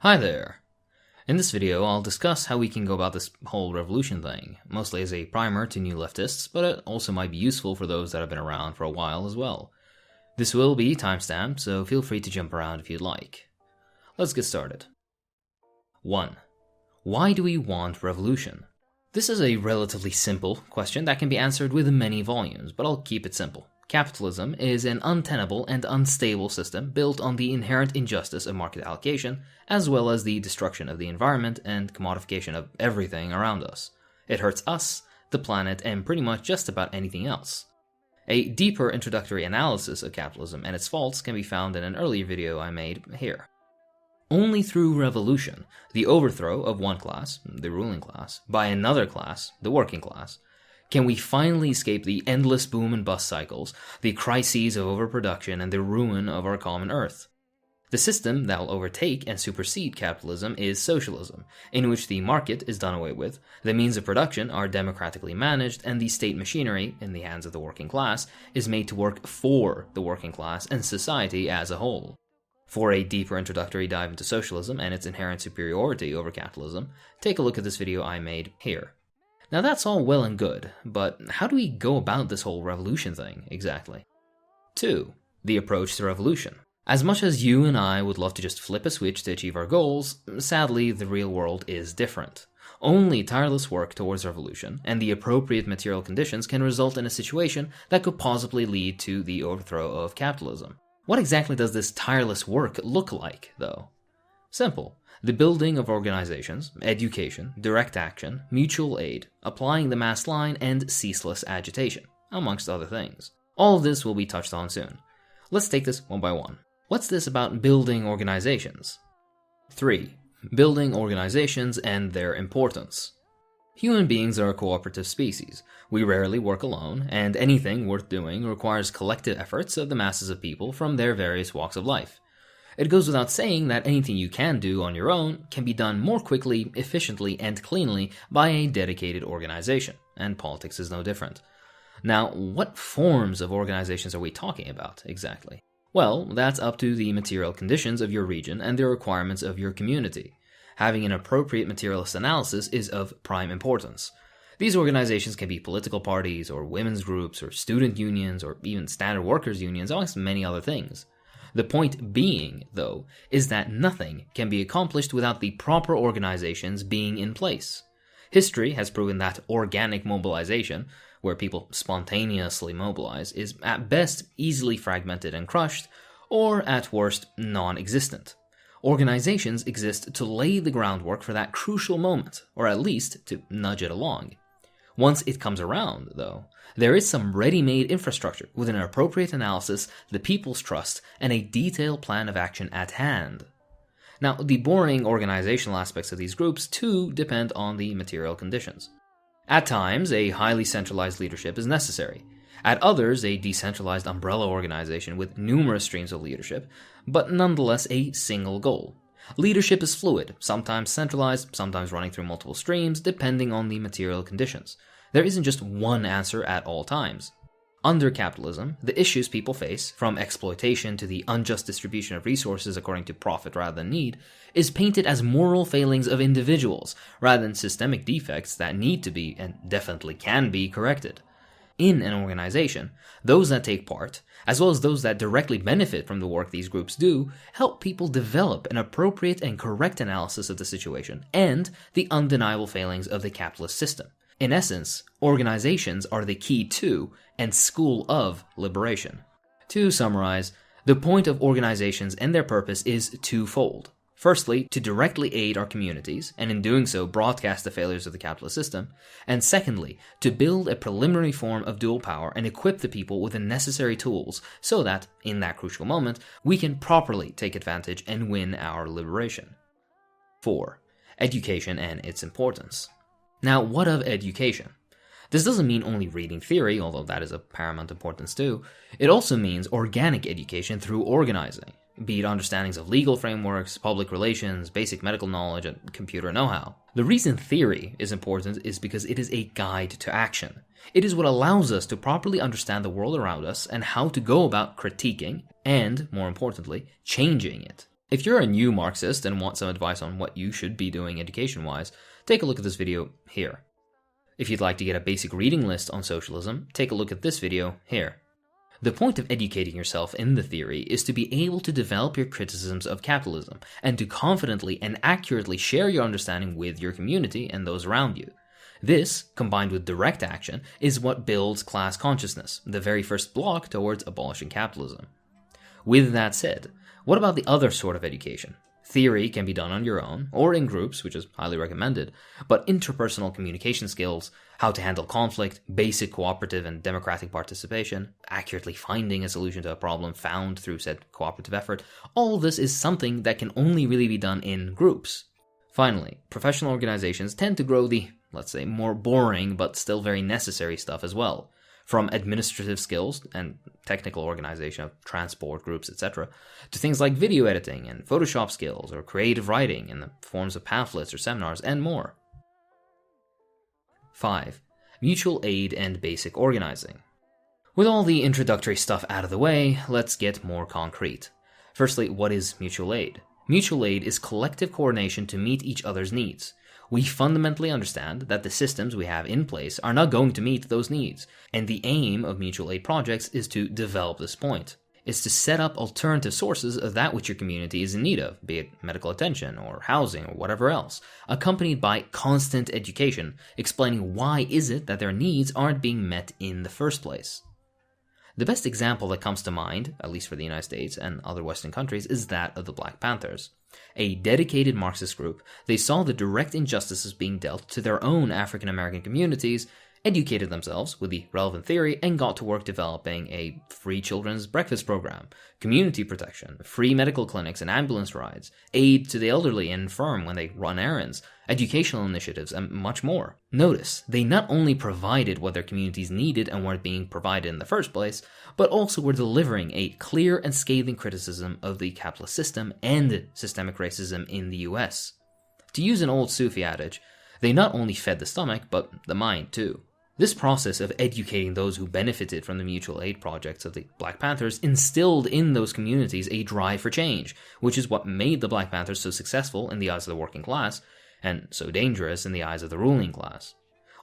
Hi there! In this video, I'll discuss how we can go about this whole revolution thing, mostly as a primer to new leftists, but it also might be useful for those that have been around for a while as well. This will be timestamped, so feel free to jump around if you'd like. Let's get started. 1. Why do we want revolution? This is a relatively simple question that can be answered with many volumes, but I'll keep it simple. Capitalism is an untenable and unstable system built on the inherent injustice of market allocation, as well as the destruction of the environment and commodification of everything around us. It hurts us, the planet, and pretty much just about anything else. A deeper introductory analysis of capitalism and its faults can be found in an earlier video I made here. Only through revolution, the overthrow of one class, the ruling class, by another class, the working class, can we finally escape the endless boom and bust cycles, the crises of overproduction, and the ruin of our common earth. The system that will overtake and supersede capitalism is socialism, in which the market is done away with, the means of production are democratically managed, and the state machinery, in the hands of the working class, is made to work for the working class and society as a whole. For a deeper introductory dive into socialism and its inherent superiority over capitalism, take a look at this video I made here. Now that's all well and good, but how do we go about this whole revolution thing, exactly? 2. The approach to revolution. As much as you and I would love to just flip a switch to achieve our goals, sadly the real world is different. Only tireless work towards revolution, and the appropriate material conditions can result in a situation that could possibly lead to the overthrow of capitalism. What exactly does this tireless work look like, though? Simple. The building of organizations, education, direct action, mutual aid, applying the mass line, and ceaseless agitation, amongst other things. All of this will be touched on soon. Let's take this one by one. What's this about building organizations? 3. Building organizations and their importance. Human beings are a cooperative species. We rarely work alone, and anything worth doing requires collective efforts of the masses of people from their various walks of life. It goes without saying that anything you can do on your own can be done more quickly, efficiently, and cleanly by a dedicated organization, and politics is no different. Now, what forms of organizations are we talking about, exactly? Well, that's up to the material conditions of your region and the requirements of your community. Having an appropriate materialist analysis is of prime importance. These organizations can be political parties, or women's groups, or student unions, or even standard workers' unions, amongst many other things. The point being, though, is that nothing can be accomplished without the proper organizations being in place. History has proven that organic mobilization, where people spontaneously mobilize, is at best easily fragmented and crushed, or at worst non-existent. Organizations exist to lay the groundwork for that crucial moment, or at least to nudge it along. Once it comes around, though, there is some ready-made infrastructure with an appropriate analysis, the people's trust, and a detailed plan of action at hand. Now, the boring organizational aspects of these groups, too, depend on the material conditions. At times, a highly centralized leadership is necessary. At others, a decentralized umbrella organization with numerous streams of leadership, but nonetheless a single goal. Leadership is fluid, sometimes centralized, sometimes running through multiple streams, depending on the material conditions. There isn't just one answer at all times. Under capitalism, the issues people face, from exploitation to the unjust distribution of resources according to profit rather than need, is painted as moral failings of individuals, rather than systemic defects that need to be, and definitely can be, corrected. In an organization, those that take part, as well as those that directly benefit from the work these groups do, help people develop an appropriate and correct analysis of the situation and the undeniable failings of the capitalist system. In essence, organizations are the key to and school of liberation. To summarize, the point of organizations and their purpose is twofold. Firstly, to directly aid our communities, and in doing so broadcast the failures of the capitalist system, and secondly, to build a preliminary form of dual power and equip the people with the necessary tools so that, in that crucial moment, we can properly take advantage and win our liberation. 4. Education and its importance. Now, what of education? This doesn't mean only reading theory, although that is of paramount importance too. It also means organic education through organizing, be it understandings of legal frameworks, public relations, basic medical knowledge, and computer know-how. The reason theory is important is because it is a guide to action. It is what allows us to properly understand the world around us and how to go about critiquing and, more importantly, changing it. If you're a new Marxist and want some advice on what you should be doing education-wise, take a look at this video here. If you'd like to get a basic reading list on socialism, take a look at this video here. The point of educating yourself in the theory is to be able to develop your criticisms of capitalism and to confidently and accurately share your understanding with your community and those around you. This, combined with direct action, is what builds class consciousness, the very first block towards abolishing capitalism. With that said, what about the other sort of education? Theory can be done on your own, or in groups, which is highly recommended, but interpersonal communication skills, how to handle conflict, basic cooperative and democratic participation, accurately finding a solution to a problem found through said cooperative effort, all this is something that can only really be done in groups. Finally, professional organizations tend to grow the, let's say, more boring but still very necessary stuff as well. From administrative skills and technical organization of transport groups, etc., to things like video editing and Photoshop skills or creative writing in the forms of pamphlets or seminars and more. 5. Mutual aid and basic organizing. With all the introductory stuff out of the way, let's get more concrete. Firstly, what is mutual aid? Mutual aid is collective coordination to meet each other's needs. We fundamentally understand that the systems we have in place are not going to meet those needs, and the aim of mutual aid projects is to develop this point. It's to set up alternative sources of that which your community is in need of, be it medical attention or housing or whatever else, accompanied by constant education, explaining why is it that their needs aren't being met in the first place. The best example that comes to mind, at least for the United States and other Western countries, is that of the Black Panthers. A dedicated Marxist group, they saw the direct injustices being dealt to their own African American communities, educated themselves with the relevant theory, and got to work developing a free children's breakfast program, community protection, free medical clinics and ambulance rides, aid to the elderly and infirm when they run errands, educational initiatives, and much more. Notice, they not only provided what their communities needed and weren't being provided in the first place, but also were delivering a clear and scathing criticism of the capitalist system and systemic racism in the US. To use an old Sufi adage, they not only fed the stomach, but the mind too. This process of educating those who benefited from the mutual aid projects of the Black Panthers instilled in those communities a drive for change, which is what made the Black Panthers so successful in the eyes of the working class, and so dangerous in the eyes of the ruling class.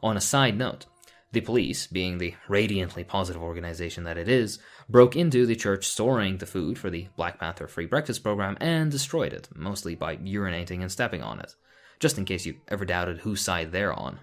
On a side note, the police, being the radiantly positive organization that it is, broke into the church storing the food for the Black Panther free breakfast program and destroyed it, mostly by urinating and stepping on it, just in case you ever doubted whose side they're on.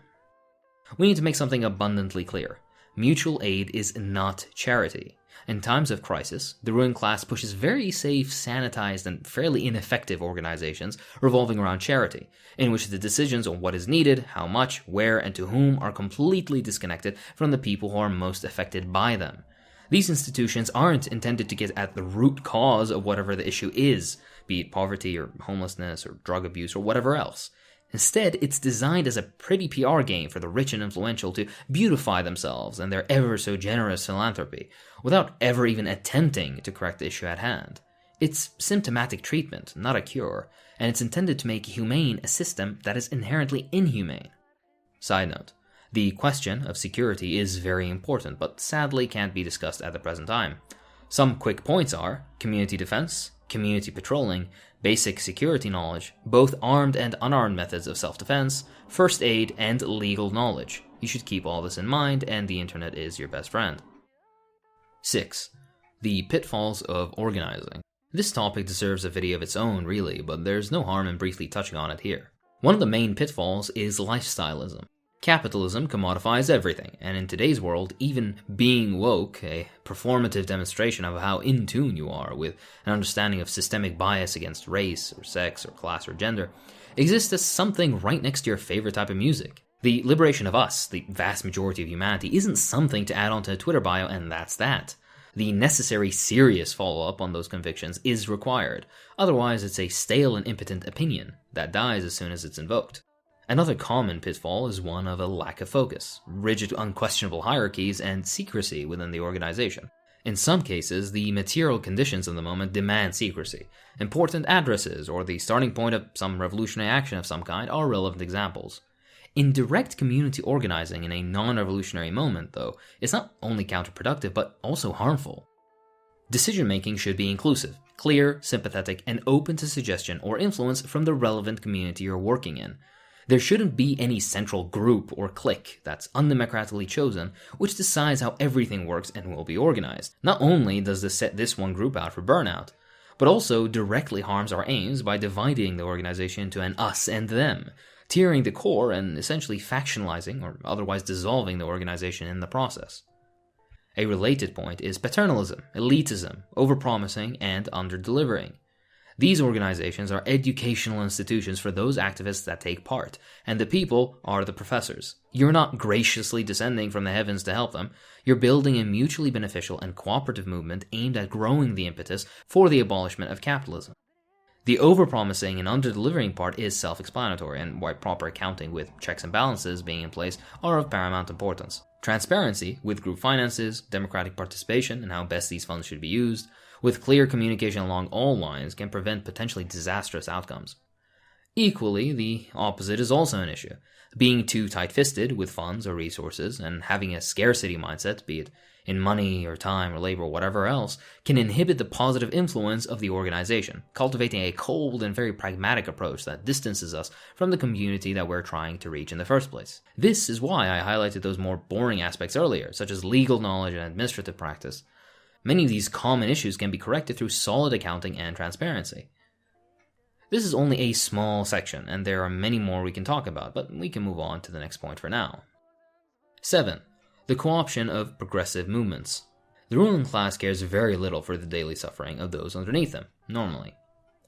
We need to make something abundantly clear. Mutual aid is not charity. In times of crisis, the ruling class pushes very safe, sanitized, and fairly ineffective organizations revolving around charity, in which the decisions on what is needed, how much, where, and to whom are completely disconnected from the people who are most affected by them. These institutions aren't intended to get at the root cause of whatever the issue is, be it poverty or homelessness or drug abuse or whatever else. Instead, it's designed as a pretty PR game for the rich and influential to beautify themselves and their ever-so-generous philanthropy, without ever even attempting to correct the issue at hand. It's symptomatic treatment, not a cure, and it's intended to make humane a system that is inherently inhumane. Side note, the question of security is very important, but sadly can't be discussed at the present time. Some quick points are community defense, community patrolling, basic security knowledge, both armed and unarmed methods of self-defense, first aid, and legal knowledge. You should keep all this in mind, and the internet is your best friend. 6. The pitfalls of organizing. This topic deserves a video of its own, really, but there's no harm in briefly touching on it here. One of the main pitfalls is lifestyleism. Capitalism commodifies everything, and in today's world, even being woke, a performative demonstration of how in tune you are with an understanding of systemic bias against race, or sex, or class, or gender, exists as something right next to your favorite type of music. The liberation of us, the vast majority of humanity, isn't something to add onto a Twitter bio and that's that. The necessary serious follow-up on those convictions is required, otherwise it's a stale and impotent opinion that dies as soon as it's invoked. Another common pitfall is one of a lack of focus, rigid unquestionable hierarchies, and secrecy within the organization. In some cases, the material conditions of the moment demand secrecy. Important addresses or the starting point of some revolutionary action of some kind are relevant examples. In direct community organizing in a non-revolutionary moment, though, it's not only counterproductive but also harmful. Decision-making should be inclusive, clear, sympathetic, and open to suggestion or influence from the relevant community you're working in. There shouldn't be any central group or clique that's undemocratically chosen, which decides how everything works and will be organized. Not only does this set this one group out for burnout, but also directly harms our aims by dividing the organization into an us and them, tiering the core and essentially factionalizing or otherwise dissolving the organization in the process. A related point is paternalism, elitism, overpromising, and underdelivering. These organizations are educational institutions for those activists that take part, and the people are the professors. You're not graciously descending from the heavens to help them, you're building a mutually beneficial and cooperative movement aimed at growing the impetus for the abolishment of capitalism. The overpromising and underdelivering part is self-explanatory, and why proper accounting with checks and balances being in place are of paramount importance. Transparency with group finances, democratic participation, and how best these funds should be used, with clear communication along all lines can prevent potentially disastrous outcomes. Equally, the opposite is also an issue. Being too tight-fisted with funds or resources and having a scarcity mindset, be it in money or time or labor or whatever else, can inhibit the positive influence of the organization, cultivating a cold and very pragmatic approach that distances us from the community that we're trying to reach in the first place. This is why I highlighted those more boring aspects earlier, such as legal knowledge and administrative practice. Many of these common issues can be corrected through solid accounting and transparency. This is only a small section, and there are many more we can talk about, but we can move on to the next point for now. 7. The co-option of progressive movements. The ruling class cares very little for the daily suffering of those underneath them, normally.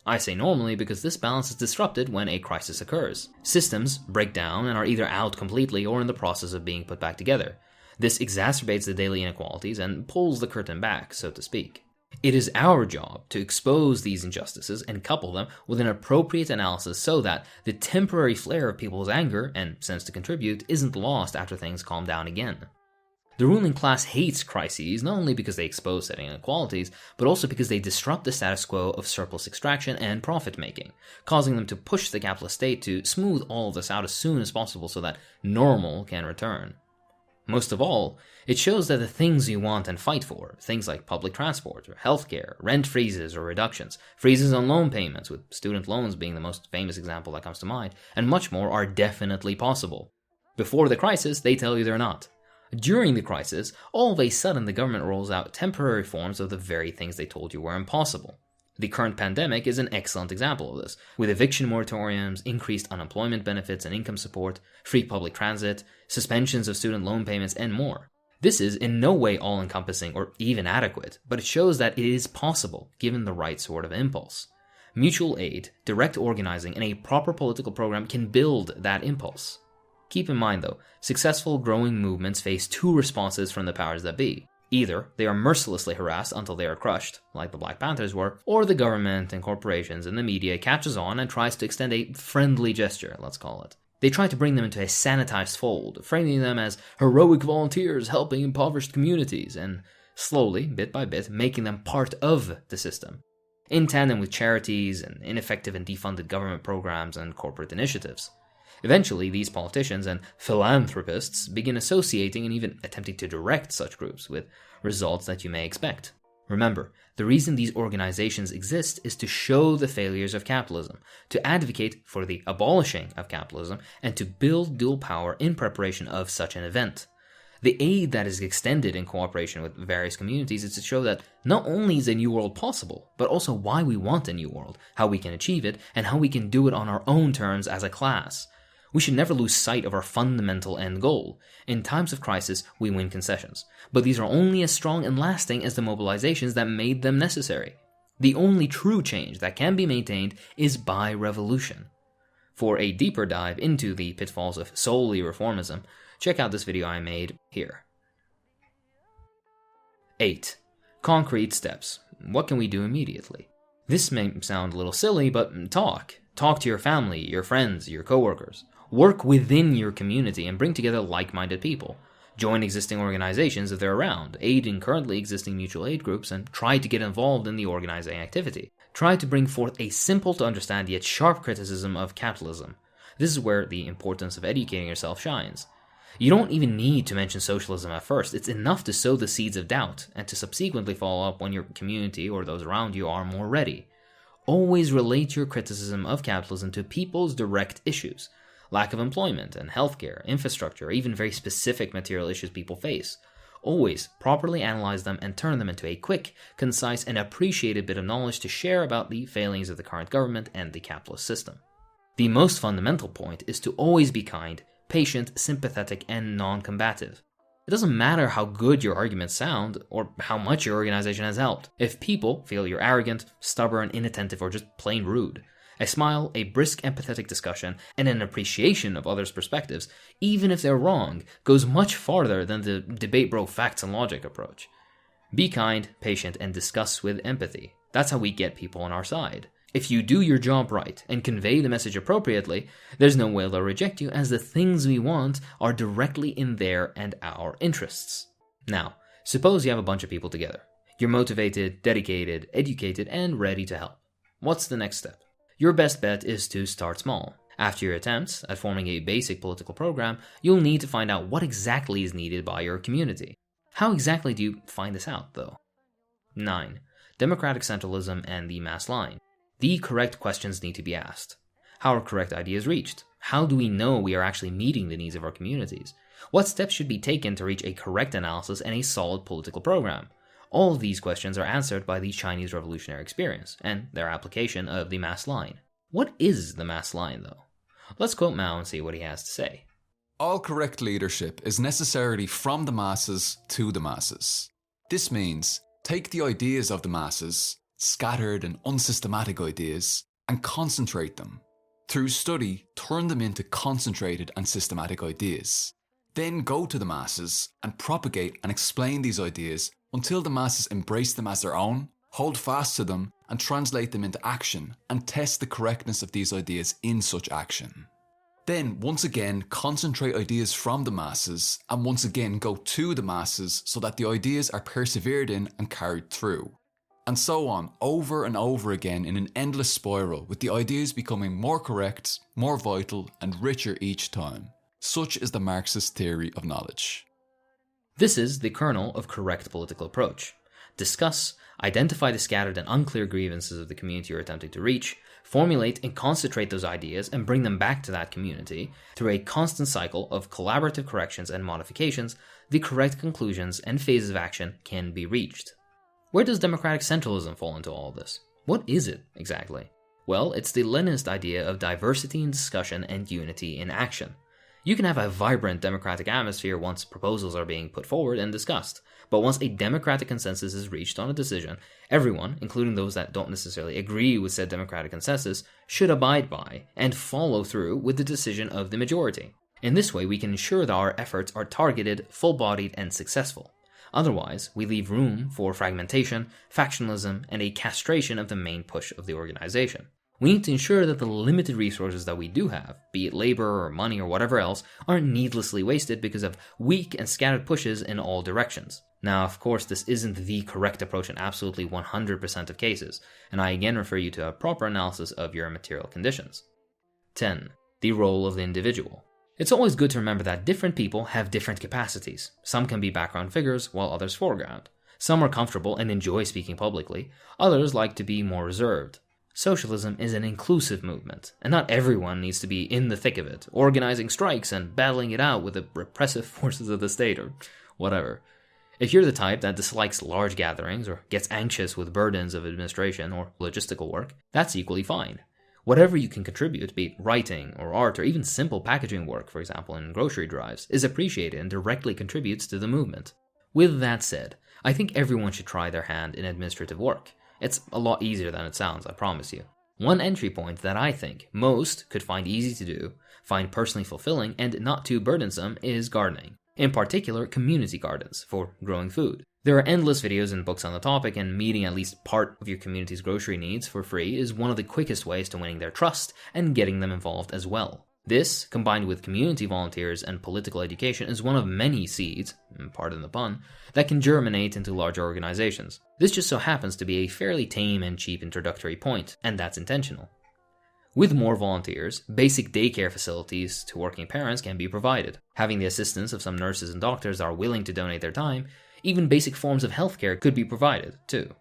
I say normally because this balance is disrupted when a crisis occurs. Systems break down and are either out completely or in the process of being put back together. This exacerbates the daily inequalities and pulls the curtain back, so to speak. It is our job to expose these injustices and couple them with an appropriate analysis so that the temporary flare of people's anger and sense to contribute isn't lost after things calm down again. The ruling class hates crises not only because they expose setting inequalities, but also because they disrupt the status quo of surplus extraction and profit-making, causing them to push the capitalist state to smooth all of this out as soon as possible so that normal can return. Most of all, it shows that the things you want and fight for, things like public transport, or healthcare, rent freezes or reductions, freezes on loan payments, with student loans being the most famous example that comes to mind, and much more are definitely possible. Before the crisis, they tell you they're not. During the crisis, all of a sudden the government rolls out temporary forms of the very things they told you were impossible. The current pandemic is an excellent example of this, with eviction moratoriums, increased unemployment benefits and income support, free public transit, suspensions of student loan payments, and more. This is in no way all-encompassing or even adequate, but it shows that it is possible, given the right sort of impulse. Mutual aid, direct organizing, and a proper political program can build that impulse. Keep in mind, though, successful growing movements face two responses from the powers that be. Either they are mercilessly harassed until they are crushed, like the Black Panthers were, or the government and corporations and the media catches on and tries to extend a friendly gesture, let's call it. They try to bring them into a sanitized fold, framing them as heroic volunteers helping impoverished communities, and slowly, bit by bit, making them part of the system, in tandem with charities and ineffective and defunded government programs and corporate initiatives. Eventually, these politicians and philanthropists begin associating and even attempting to direct such groups with results that you may expect. Remember, the reason these organizations exist is to show the failures of capitalism, to advocate for the abolishing of capitalism, and to build dual power in preparation of such an event. The aid that is extended in cooperation with various communities is to show that not only is a new world possible, but also why we want a new world, how we can achieve it, and how we can do it on our own terms as a class. We should never lose sight of our fundamental end goal. In times of crisis, we win concessions, but these are only as strong and lasting as the mobilizations that made them necessary. The only true change that can be maintained is by revolution. For a deeper dive into the pitfalls of solely reformism, check out this video I made here. 8. Concrete steps. What can we do immediately? This may sound a little silly, but talk. Talk to your family, your friends, your coworkers. Work within your community and bring together like-minded people. Join existing organizations if they're around, aid in currently existing mutual aid groups, and try to get involved in the organizing activity. Try to bring forth a simple-to-understand yet sharp criticism of capitalism. This is where the importance of educating yourself shines. You don't even need to mention socialism at first. It's enough to sow the seeds of doubt and to subsequently follow up when your community or those around you are more ready. Always relate your criticism of capitalism to people's direct issues. Lack of employment and healthcare, infrastructure, even very specific material issues people face. Always properly analyze them and turn them into a quick, concise, and appreciated bit of knowledge to share about the failings of the current government and the capitalist system. The most fundamental point is to always be kind, patient, sympathetic, and non-combative. It doesn't matter how good your arguments sound or how much your organization has helped. If people feel you're arrogant, stubborn, inattentive, or just plain rude, a smile, a brisk, empathetic discussion, and an appreciation of others' perspectives, even if they're wrong, goes much farther than the debate bro facts and logic approach. Be kind, patient, and discuss with empathy. That's how we get people on our side. If you do your job right and convey the message appropriately, there's no way they'll reject you, as the things we want are directly in their and our interests. Now, suppose you have a bunch of people together. You're motivated, dedicated, educated, and ready to help. What's the next step? Your best bet is to start small. After your attempts at forming a basic political program, you'll need to find out what exactly is needed by your community. How exactly do you find this out, though? 9. Democratic centralism and the mass line. The correct questions need to be asked. How are correct ideas reached? How do we know we are actually meeting the needs of our communities? What steps should be taken to reach a correct analysis and a solid political program? All of these questions are answered by the Chinese revolutionary experience and their application of the mass line. What is the mass line, though? Let's quote Mao and see what he has to say. All correct leadership is necessarily from the masses to the masses. This means take the ideas of the masses, scattered and unsystematic ideas, and concentrate them. Through study, turn them into concentrated and systematic ideas. Then go to the masses and propagate and explain these ideas until the masses embrace them as their own, hold fast to them, and translate them into action, and test the correctness of these ideas in such action. Then, once again, concentrate ideas from the masses, and once again go to the masses so that the ideas are persevered in and carried through. And so on, over and over again in an endless spiral, with the ideas becoming more correct, more vital, and richer each time. Such is the Marxist theory of knowledge. This is the kernel of correct political approach. Discuss, identify the scattered and unclear grievances of the community you're attempting to reach, formulate and concentrate those ideas and bring them back to that community. Through a constant cycle of collaborative corrections and modifications, the correct conclusions and phases of action can be reached. Where does democratic centralism fall into all of this? What is it, exactly? Well, it's the Leninist idea of diversity in discussion and unity in action. You can have a vibrant democratic atmosphere once proposals are being put forward and discussed, but once a democratic consensus is reached on a decision, everyone, including those that don't necessarily agree with said democratic consensus, should abide by and follow through with the decision of the majority. In this way, we can ensure that our efforts are targeted, full-bodied, and successful. Otherwise, we leave room for fragmentation, factionalism, and a castration of the main push of the organization. We need to ensure that the limited resources that we do have, be it labor or money or whatever else, aren't needlessly wasted because of weak and scattered pushes in all directions. Now, of course, this isn't the correct approach in absolutely 100% of cases, and I again refer you to a proper analysis of your material conditions. 10. The role of the individual. It's always good to remember that different people have different capacities. Some can be background figures, while others foreground. Some are comfortable and enjoy speaking publicly, others like to be more reserved. Socialism is an inclusive movement, and not everyone needs to be in the thick of it, organizing strikes and battling it out with the repressive forces of the state or whatever. If you're the type that dislikes large gatherings or gets anxious with burdens of administration or logistical work, that's equally fine. Whatever you can contribute, be it writing or art or even simple packaging work, for example in grocery drives, is appreciated and directly contributes to the movement. With that said, I think everyone should try their hand in administrative work. It's a lot easier than it sounds, I promise you. One entry point that I think most could find easy to do, find personally fulfilling, and not too burdensome is gardening. In particular, community gardens for growing food. There are endless videos and books on the topic, and meeting at least part of your community's grocery needs for free is one of the quickest ways to winning their trust and getting them involved as well. This, combined with community volunteers and political education, is one of many seeds, pardon the pun, that can germinate into larger organizations. This just so happens to be a fairly tame and cheap introductory point, and that's intentional. With more volunteers, basic daycare facilities to working parents can be provided. Having the assistance of some nurses and doctors that are willing to donate their time, even basic forms of healthcare could be provided, too.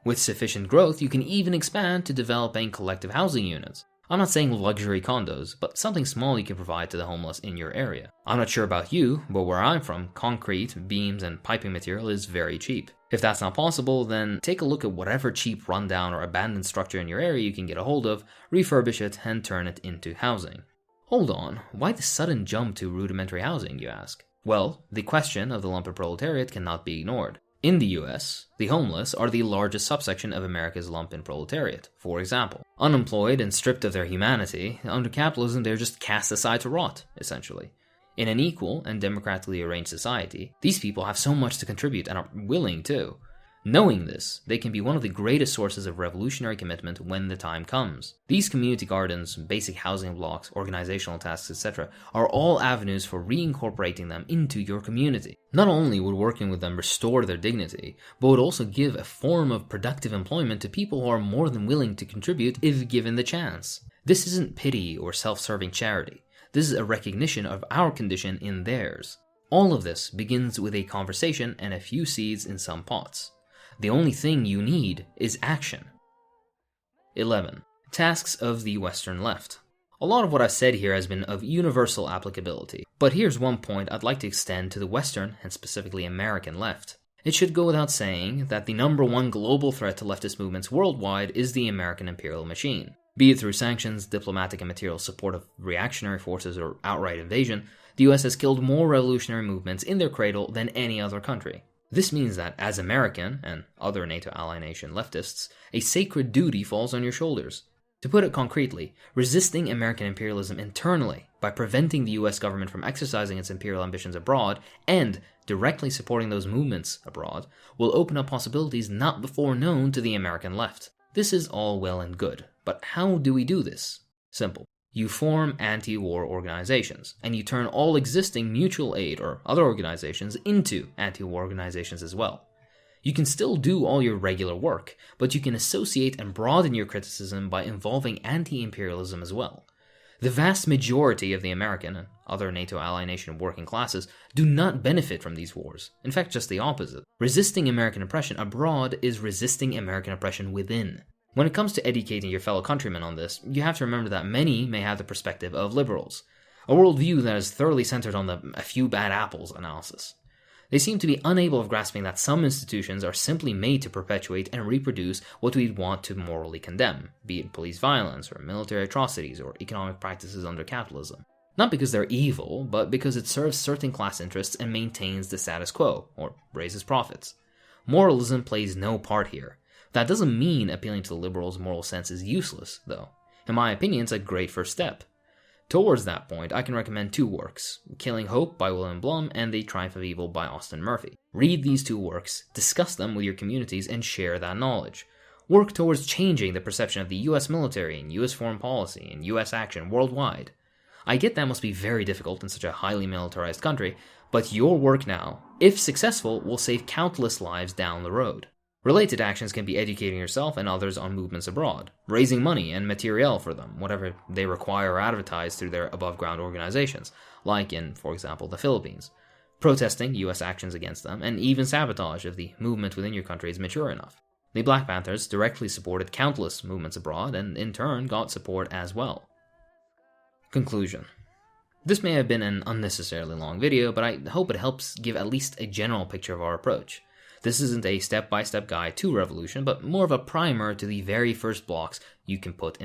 With sufficient growth, you can even expand to developing collective housing units. I'm not saying luxury condos, but something small you can provide to the homeless in your area. I'm not sure about you, but where I'm from, concrete, beams, and piping material is very cheap. If that's not possible, then take a look at whatever cheap rundown or abandoned structure in your area you can get a hold of, refurbish it, and turn it into housing. Hold on, why the sudden jump to rudimentary housing, you ask? Well, the question of the lumpen proletariat cannot be ignored. In the US, the homeless are the largest subsection of America's lumpen proletariat. For example, unemployed and stripped of their humanity, under capitalism they're just cast aside to rot, essentially. In an equal and democratically arranged society, these people have so much to contribute and are willing to. Knowing this, they can be one of the greatest sources of revolutionary commitment when the time comes. These community gardens, basic housing blocks, organizational tasks, etc. are all avenues for reincorporating them into your community. Not only would working with them restore their dignity, but would also give a form of productive employment to people who are more than willing to contribute if given the chance. This isn't pity or self-serving charity. This is a recognition of our condition in theirs. All of this begins with a conversation and a few seeds in some pots. The only thing you need is action. 11. Tasks of the Western left. A lot of what I've said here has been of universal applicability, but here's one point I'd like to extend to the Western, and specifically American left. It should go without saying that the number one global threat to leftist movements worldwide is the American imperial machine. Be it through sanctions, diplomatic and material support of reactionary forces, or outright invasion, the US has killed more revolutionary movements in their cradle than any other country. This means that, as American, and other NATO ally nation leftists, a sacred duty falls on your shoulders. To put it concretely, resisting American imperialism internally by preventing the US government from exercising its imperial ambitions abroad, and directly supporting those movements abroad, will open up possibilities not before known to the American left. This is all well and good, but how do we do this? Simple. You form anti-war organizations, and you turn all existing mutual aid or other organizations into anti-war organizations as well. You can still do all your regular work, but you can associate and broaden your criticism by involving anti-imperialism as well. The vast majority of the American and other NATO ally nation working classes do not benefit from these wars. In fact, just the opposite. Resisting American oppression abroad is resisting American oppression within. When it comes to educating your fellow countrymen on this, you have to remember that many may have the perspective of liberals, a worldview that is thoroughly centered on the "a few bad apples" analysis. They seem to be unable of grasping that some institutions are simply made to perpetuate and reproduce what we'd want to morally condemn, be it police violence or military atrocities or economic practices under capitalism. Not because they're evil, but because it serves certain class interests and maintains the status quo, or raises profits. Moralism plays no part here. That doesn't mean appealing to the liberals' moral sense is useless, though. In my opinion, it's a great first step. Towards that point, I can recommend two works, Killing Hope by William Blum and The Triumph of Evil by Austin Murphy. Read these two works, discuss them with your communities, and share that knowledge. Work towards changing the perception of the US military and US foreign policy and US action worldwide. I get that must be very difficult in such a highly militarized country, but your work now, if successful, will save countless lives down the road. Related actions can be educating yourself and others on movements abroad, raising money and materiel for them, whatever they require or advertise through their above-ground organizations, like in, for example, the Philippines, protesting US actions against them, and even sabotage if the movement within your country is mature enough. The Black Panthers directly supported countless movements abroad, and in turn got support as well. Conclusion. This may have been an unnecessarily long video, but I hope it helps give at least a general picture of our approach. This isn't a step-by-step guide to revolution, but more of a primer to the very first blocks you can put in